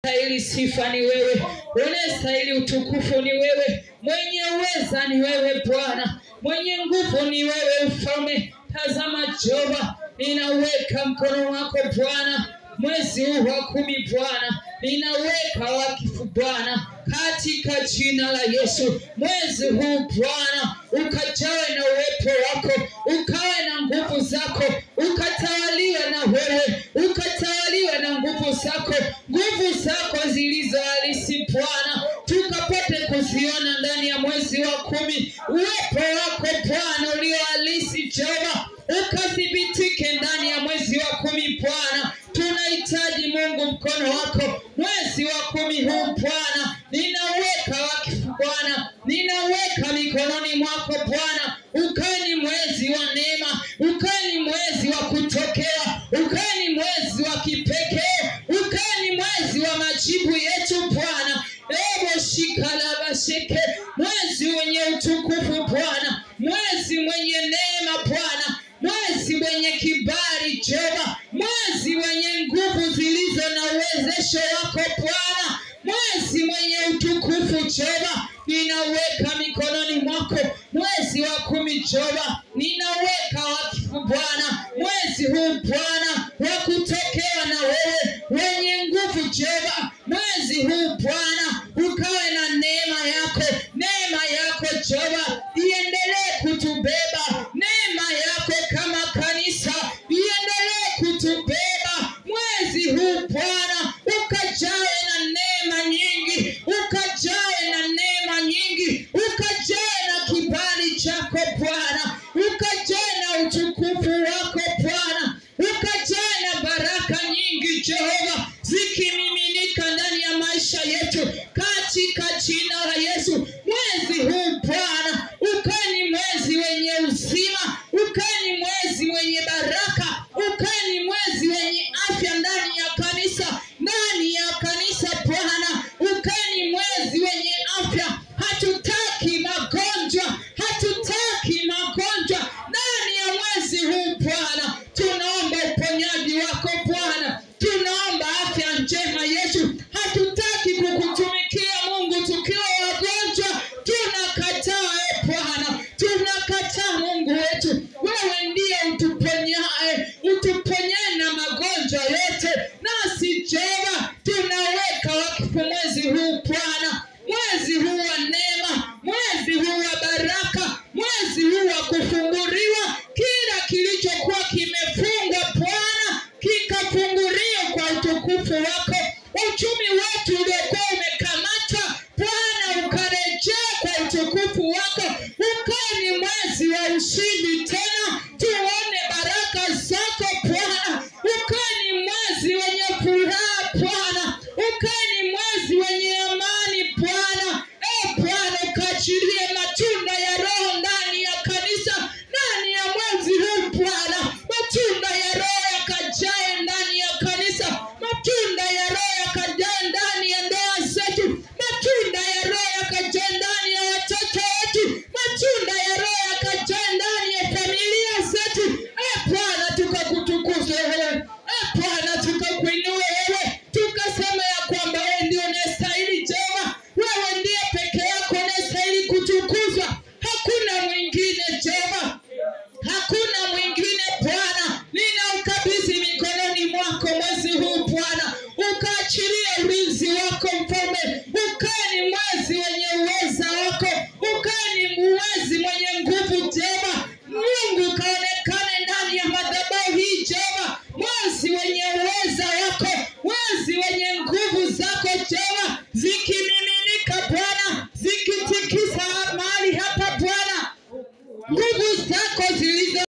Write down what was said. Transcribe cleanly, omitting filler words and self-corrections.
Unastahili sifa ni wewe, unastahili utukufu ni wewe, mwenye uweza ni wewe Bwana, mwenye nguvu ni wewe Mfalme. Tazama Jehova, ninaweka mkono wako Bwana, mwezi huu wa 10 Bwana, ninaweka wakifu Bwana, katika jina la Yesu. Mwezi huu Bwana, ukajawe na uwepo wako, ukawe na nguvu zako, ukatawaliwe na wewe, ukatawaliwe na nguvu zako zilizo halisi Bwana, tukapate kuziona ndani ya mwezi wa 10. Uwepo wako Bwana ulio halisi Jehova, ukathibitike ndani ya mwezi wa 10 Bwana. Tunahitaji Mungu mkono wako mwezi wa 10 huu Bwana, ninaweka wakifu Bwana, ninaweka mikononi mwako Bwana. Ukae ni mwezi wa neema, ukae ni mwezi wa kutokea, ukae ni mwezi wa kipekee, ukae ni mwezi wa majibu yetu Bwana. Ebo shikalabasheke, mwezi wenye utukufu Bwana, mwezi mwenye neema Bwana, mwezi mwenye kibali Jehova, mwezi wenye nguvu zilizo na uwezesho wako Bwana, mwezi mwenye utukufu Jehova. Ninaweka mikononi mwako mwezi wa 10 Jehova, ninaweka wakifu Bwana, mwezi huu Bwana wa kutokewa na wewe wenye nguvu Jehova. Mwezi huu Bwana ukawe na neema yako Jehova, iendelee kutubeba, neema yako kama kanisa iendelee kutubeba mwezi huu Bwana, ukajawe na neema nyingi, ukajawe na neema nyingi, ukajawe na kibali chako Bwana, ukajawe na utukufu wako Bwana, ukajawe na baraka nyingi Jehova, zikimiminika ndani ya maisha yetu katika jina la Yesu. Mwezi huu Bwana ukae ni mwezi wenye uzima, ukae ni mwezi wenye baraka, ukae ni mwezi wenye afya ndani ya kanisa Bwana, ukae ni mwezi wenye afya. Hatutaki magonjwa ndani ya mwezi huu Bwana. Tunaomba uponyaji wako Bwana, tunaomba afya njema Yesu. Hatutaki kukutumikia Mungu tukiwa wagonjwa, tunakataa Bwana, tunakataa Mungu wetu. Wewe ndiye utuponyaye na magonjwa yote. Nasi Jehova tunaweka wakifu mwezi huu Bwana, mwezi huu wa neema, mwezi huu wa baraka, mwezi huu wa kufunguliwa. Kila kilichokuwa kimefungwa Bwana kikafunguliwa kwa utukufu wako. Uchumi wetu uliokuwa